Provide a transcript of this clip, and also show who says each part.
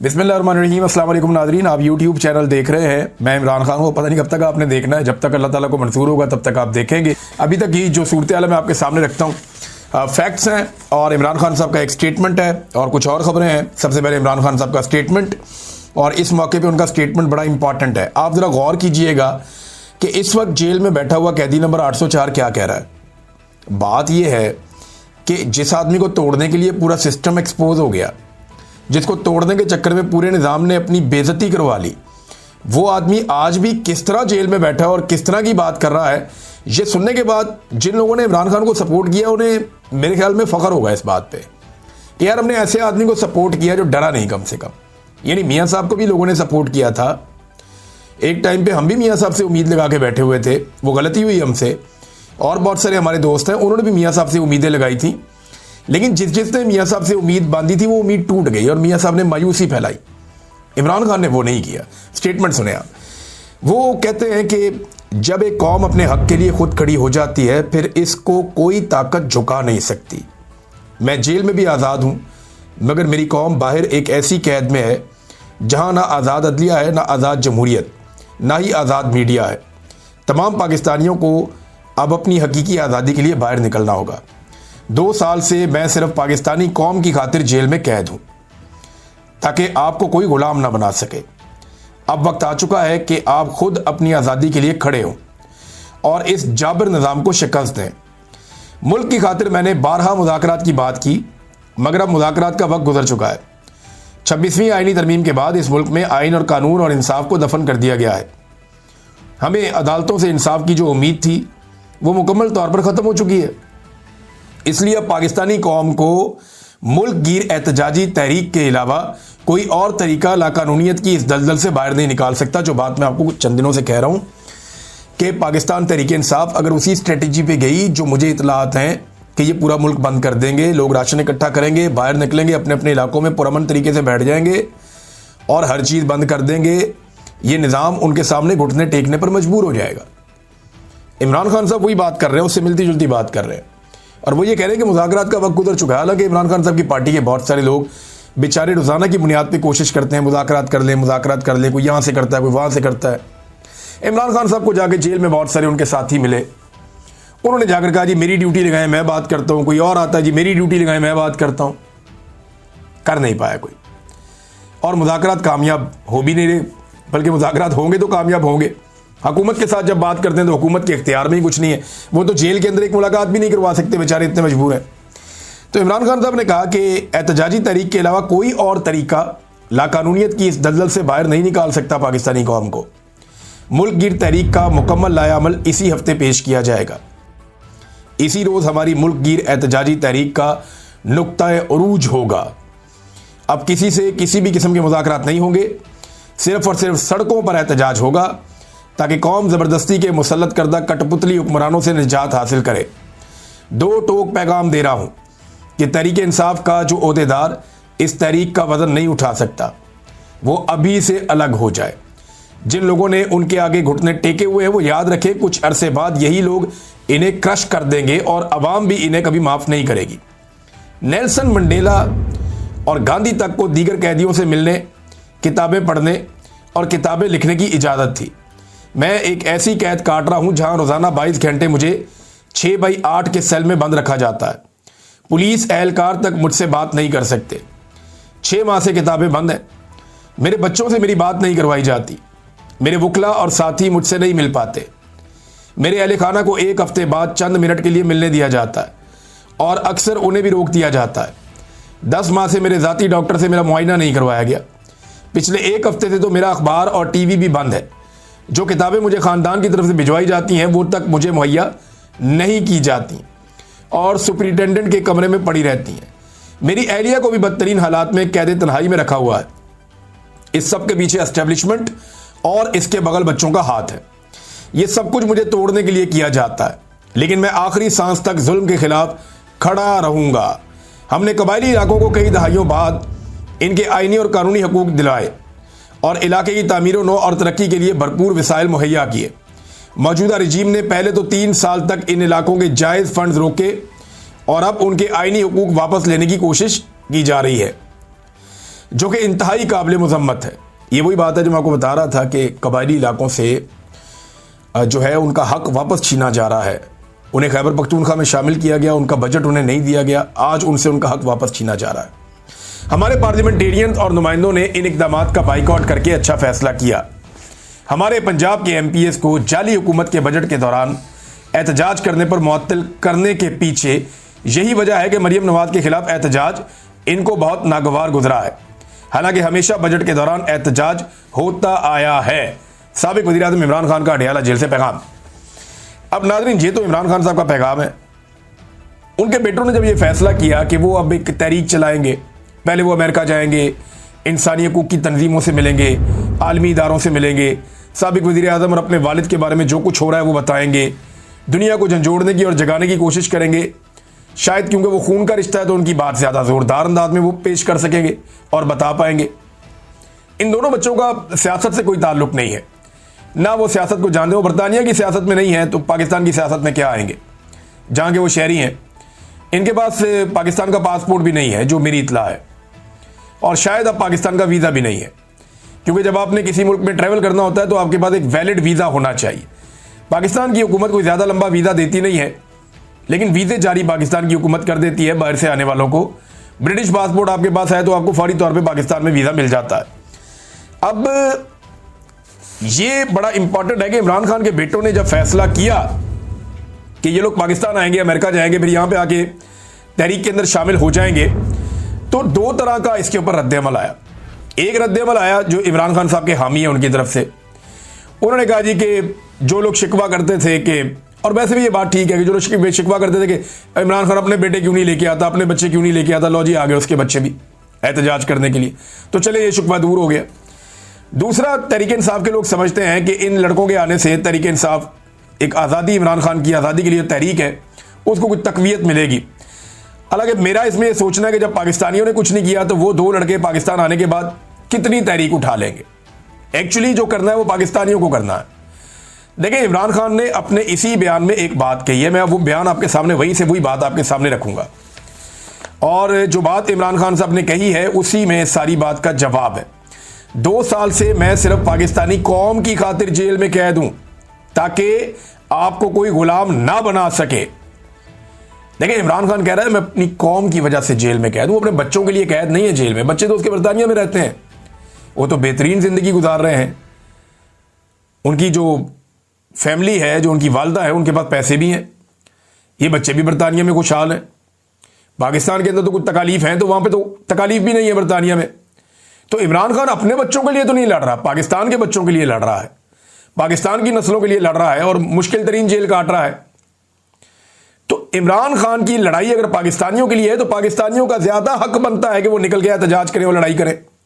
Speaker 1: बिस्मिल्लाहिर्रहमानिर्रहीम। अस्सलाम वालेकुम नाज़रीन, आप यूट्यूब चैनल देख रहे हैं। मैं इमरान खान हूँ। पता नहीं कब तक आपने देखना है, जब तक अल्लाह ताला को मंजूर होगा तब तक आप देखेंगे। अभी तक ये जो सूरत हाल मैं आपके सामने रखता हूँ, फैक्ट्स हैं और इमरान खान साहब का एक स्टेटमेंट है और कुछ और ख़बरें हैं। सबसे पहले इमरान खान साहब का स्टेटमेंट, और इस मौके पर उनका स्टेटमेंट बड़ा इंपॉर्टेंट है। आप ज़रा गौर कीजिएगा कि इस वक्त जेल में बैठा हुआ कैदी नंबर 804 क्या कह रहा है। बात यह है कि जिस आदमी को तोड़ने के लिए पूरा सिस्टम एक्सपोज हो गया, जिसको तोड़ने के चक्कर में पूरे निज़ाम ने अपनी बेइज्जती करवा ली, वो आदमी आज भी किस तरह जेल में बैठा है और किस तरह की बात कर रहा है, ये सुनने के बाद जिन लोगों ने इमरान खान को सपोर्ट किया उन्हें मेरे ख्याल में फ़ख्र होगा इस बात पे कि यार हमने ऐसे आदमी को सपोर्ट किया जो डरा नहीं कम से कम। यानी मियाँ साहब को भी लोगों ने सपोर्ट किया था। एक टाइम पे हम भी मियाँ साहब से उम्मीद लगा के बैठे हुए थे, वो गलती हुई हमसे, और बहुत सारे हमारे दोस्त हैं उन्होंने भी मियाँ साहब से उम्मीदें लगाई थी, लेकिन जिसने मियाँ साहब से उम्मीद बांधी थी वो उम्मीद टूट गई और मियाँ साहब ने मायूसी फैलाई। इमरान खान ने वो नहीं किया। स्टेटमेंट सुने आप। वो कहते हैं कि जब एक कौम अपने हक के लिए खुद खड़ी हो जाती है फिर इसको कोई ताकत झुका नहीं सकती। मैं जेल में भी आज़ाद हूँ, मगर मेरी कौम बाहर एक ऐसी कैद में है जहाँ ना आज़ाद अदलिया है, ना आज़ाद जमहूरियत, ना ही आज़ाद मीडिया है। तमाम पाकिस्तानियों को अब अपनी हकीकी आज़ादी के लिए बाहर निकलना होगा। 2 साल से मैं सिर्फ पाकिस्तानी कौम की खातिर जेल में कैद हूँ ताकि आपको कोई गुलाम ना बना सके। अब वक्त आ चुका है कि आप खुद अपनी आज़ादी के लिए खड़े हों और इस जाबिर निज़ाम को शिकस्त दें। मुल्क की खातिर मैंने 12 मुज़ाकरात की बात की, मगर अब मुज़ाकरात का वक्त गुजर चुका है। 26वीं आईनी तरमीम के बाद इस मुल्क में आइन और कानून और इंसाफ को दफन कर दिया गया है। हमें अदालतों से इंसाफ की जो उम्मीद थी वो मुकम्मल तौर पर ख़त्म हो चुकी है। इसलिए अब पाकिस्तानी कौम को मुल्क गिर एहतजाजी तहरीक के अलावा कोई और तरीका लाकानूनियत की इस दलदल से बाहर नहीं निकाल सकता। जो बात मैं आपको कुछ चंद दिनों से कह रहा हूँ कि पाकिस्तान तहरीक इंसाफ अगर उसी स्ट्रेटजी पे गई जो मुझे इतलात हैं कि ये पूरा मुल्क बंद कर देंगे, लोग राशन इकट्ठा करेंगे, बाहर निकलेंगे, अपने अपने इलाकों में पुरअमन तरीके से बैठ जाएंगे और हर चीज़ बंद कर देंगे, ये निज़ाम उनके सामने घुटने टेकने पर मजबूर हो जाएगा। इमरान खान साहब वही बात कर रहे हैं, उससे मिलती जुलती बात कर रहे हैं, और वो ये कह रहे हैं कि मुज़ाकरात का वक्त गुजर चुका है। हालांकि इमरान खान साहब की पार्टी के बहुत सारे लोग बेचारे रोज़ाना की बुनियाद पे कोशिश करते हैं मुज़ाकरात कर ले, कोई यहाँ से करता है, कोई वहाँ से करता है। इमरान खान साहब को जाके जेल में बहुत सारे उनके साथी मिले, उन्होंने जाकर कहा जी मेरी ड्यूटी लगाएं मैं बात करता हूँ। कोई और आता है जी मेरी ड्यूटी लगाएं मैं बात करता हूँ। कर नहीं पाया कोई, और मुज़ाकरात कामयाब हो भी नहीं रहे, बल्कि मुज़ाकरात होंगे तो कामयाब होंगे। हुकूमत के साथ जब बात करते हैं तो हुकूमत के इख्तियार में ही कुछ नहीं है, वो तो जेल के अंदर एक मुलाकात भी नहीं करवा सकते, बेचारे इतने मजबूर हैं। तो इमरान खान साहब ने कहा कि एहतजाजी तहरीक के अलावा कोई और तरीका लाकानूनियत की इस दलदल से बाहर नहीं निकाल सकता पाकिस्तानी कौम को। मुल्क गिर तहरीक का मुकम्मल लायामल इसी हफ्ते पेश किया जाएगा। इसी रोज़ हमारी मुल्क गिर एहतजाजी तहरीक का नुक्ता उरूज होगा। अब किसी से किसी भी किस्म के मुज़ाकरात नहीं होंगे, सिर्फ और सिर्फ सड़कों पर एहतजाज होगा ताकि कौम ज़बरदस्ती के मुसल्लत करदा कठपुतली हुक्मरानों से निजात हासिल करे। 2 टोक पैगाम दे रहा हूँ कि तहरीक इंसाफ का जो ओहदेदार इस तहरीक का वज़न नहीं उठा सकता वो अभी से अलग हो जाए। जिन लोगों ने उनके आगे घुटने टेके हुए हैं वो याद रखे, कुछ अरसे बाद यही लोग इन्हें क्रश कर देंगे और अवाम भी इन्हें कभी माफ़ नहीं करेगी। नेल्सन मंडेला और गांधी तक को दीगर कैदियों से मिलने, किताबें पढ़ने और किताबें लिखने की इजाज़त थी। मैं एक ऐसी कैद काट रहा हूं जहां रोज़ाना 22 घंटे मुझे 6x8 के सेल में बंद रखा जाता है। पुलिस एहलकार तक मुझसे बात नहीं कर सकते। 6 माह से किताबें बंद हैं। मेरे बच्चों से मेरी बात नहीं करवाई जाती। मेरे वकला और साथी मुझसे नहीं मिल पाते। मेरे अहल खाना को 1 हफ्ते बाद चंद मिनट के लिए मिलने दिया जाता है और अक्सर उन्हें भी रोक दिया जाता है। 10 माह से मेरे ज़ाती डॉक्टर से मेरा मुआयना नहीं करवाया गया। पिछले 1 हफ्ते से तो मेरा अखबार और टीवी भी बंद है। जो किताबें मुझे ख़ानदान की तरफ से भिजवाई जाती हैं वो तक मुझे मुहैया नहीं की जाती और सुपरिटेंडेंट के कमरे में पड़ी रहती हैं। मेरी एहलिया को भी बदतरीन हालात में कैद तन्हाई में रखा हुआ है। इस सब के पीछे एस्टेब्लिशमेंट और इसके बगल बच्चों का हाथ है। ये सब कुछ मुझे तोड़ने के लिए किया जाता है, लेकिन मैं आखिरी सांस तक जुल्म के खिलाफ खड़ा रहूँगा। हमने कबायली इलाकों को कई दहाइयों बाद इनके आइनी और कानूनी हकूक दिलाए और इलाके की तामीर नौ और तरक्की के लिए भरपूर वसाइल मुहैया किए। मौजूदा रजीम ने पहले तो 3 साल तक इन इलाकों के जायज़ फंड्स रोके और अब उनके आइनी हकूक वापस लेने की कोशिश की जा रही है। जो कि इंतहाई काबिल मजम्मत है। ये वही बात है जो मैं आपको बता रहा था कि कबायली इलाकों से जो है उनका हक वापस छीना जा रहा है, उन्हें खैबर पख्तूनख्वा में शामिल किया गया, उनका बजट उन्हें नहीं दिया गया, आज उनसे उनका हक वापस छीना जा रहा है। हमारे पार्लियामेंटेरियन और नुमाइंदों ने इन इकदामात का बाइकआउट करके अच्छा फैसला किया। हमारे पंजाब के MPs को जाली हुकूमत के बजट के दौरान एहतजाज करने पर मुअत्तल करने के पीछे यही वजह है कि मरियम नवाज के खिलाफ एहतजाज इनको बहुत नागवार गुजरा है। हालांकि हमेशा बजट के दौरान एहतजाज होता आया है। साबिक वज़ीर-ए-आज़म इमरान खान का अडयाला जेल से पैगाम। अब नाज़रीन, ये तो इमरान खान साहब का पैगाम है। उनके बेटों ने जब ये फैसला किया कि वो अब एक तहरीक चलाएंगे, पहले वो अमेरिका जाएंगे, इंसानी हकूक़ की तंजीमों से मिलेंगे, आलमी इदारों से मिलेंगे, साबिक वज़ीर-ए-आज़म और अपने वालिद के बारे में जो कुछ हो रहा है वो बताएंगे, दुनिया को झंझोड़ने की और जगाने की कोशिश करेंगे। शायद क्योंकि वो खून का रिश्ता है तो उनकी बात ज़्यादा ज़ोरदार अंदाज में वो पेश कर सकेंगे और बता पाएंगे। इन दोनों बच्चों का सियासत से कोई ताल्लुक नहीं है, ना वो सियासत को जानते। वो बरतानिया की सियासत में नहीं है तो पाकिस्तान की सियासत में क्या आएंगे, जहाँ के वो शहरी हैं। इनके पास पाकिस्तान का पासपोर्ट भी नहीं है जो मेरी इत्ला है, और शायद अब पाकिस्तान का वीज़ा भी नहीं है, क्योंकि जब आपने किसी मुल्क में ट्रैवल करना होता है तो आपके पास एक वैलिड वीज़ा होना चाहिए। पाकिस्तान की हुकूमत कोई ज़्यादा लंबा वीज़ा देती नहीं है, लेकिन वीज़े जारी पाकिस्तान की हुकूमत कर देती है बाहर से आने वालों को। ब्रिटिश पासपोर्ट आपके पास है तो आपको फौरी तौर पे पाकिस्तान में वीज़ा मिल जाता है। अब ये बड़ा इंपॉर्टेंट है कि इमरान खान के बेटों ने जब फैसला किया कि ये लोग पाकिस्तान आएंगे, अमेरिका जाएंगे, फिर यहाँ पे आके तहरीक के अंदर शामिल हो जाएंगे, तो दो तरह का इसके ऊपर रद्द-ए-अमल आया। एक रद्द-ए-अमल आया जो इमरान खान साहब के हामी हैं उनकी तरफ से। उन्होंने कहा जी कि जो लोग शिकवा करते थे कि, और वैसे भी ये बात ठीक है कि जो लोग शिकवा करते थे कि इमरान खान अपने बेटे क्यों नहीं लेके आता, अपने बच्चे क्यों नहीं लेके आता, लो जी आ गए उसके बच्चे भी एहतजाज करने के लिए, तो चले ये शिकवा दूर हो गया। दूसरा, तहरीक इंसाफ के लोग समझते हैं कि इन लड़कों के आने से तहरीक इंसाफ, एक आज़ादी, इमरान खान की आज़ादी के लिए तहरीक है, उसको कुछ तकवीयत मिलेगी। हालांकि मेरा इसमें सोचना है कि जब पाकिस्तानियों ने कुछ नहीं किया तो वो दो लड़के पाकिस्तान आने के बाद कितनी तहरीक उठा लेंगे। एक्चुअली जो करना है वो पाकिस्तानियों को करना है। देखिए, इमरान खान ने अपने इसी बयान में एक बात कही है, मैं वो बयान आपके सामने वहीं से वही बात आपके सामने रखूंगा, और जो बात इमरान खान साहब ने कही है उसी में सारी बात का जवाब है। 2 साल से मैं सिर्फ पाकिस्तानी कौम की खातिर जेल में कैद हूं ताकि आपको कोई गुलाम ना बना सके। देखिए, इमरान खान कह रहा है मैं अपनी कौम की वजह से जेल में कैद हूं, अपने बच्चों के लिए कैद नहीं है जेल में। बच्चे तो उसके बरतानिया में रहते हैं, वो तो बेहतरीन जिंदगी गुजार रहे हैं। उनकी जो फैमिली है, जो उनकी वालदा है, उनके पास पैसे भी हैं। ये बच्चे भी बरतानिया में खुशहाल हैं। पाकिस्तान के अंदर तो कुछ तकालीफ हैं, तो वहां पे तो तकालीफ भी नहीं है बरतानिया में। तो इमरान खान अपने बच्चों के लिए तो नहीं लड़ रहा, पाकिस्तान के बच्चों के लिए लड़ रहा है, पाकिस्तान की नस्लों के लिए लड़ रहा है, और मुश्किल तरीन जेल काट रहा है। तो इमरान खान की लड़ाई अगर पाकिस्तानियों के लिए है तो पाकिस्तानियों का ज्यादा हक बनता है कि वो निकल के एहतजाज करें और लड़ाई करें।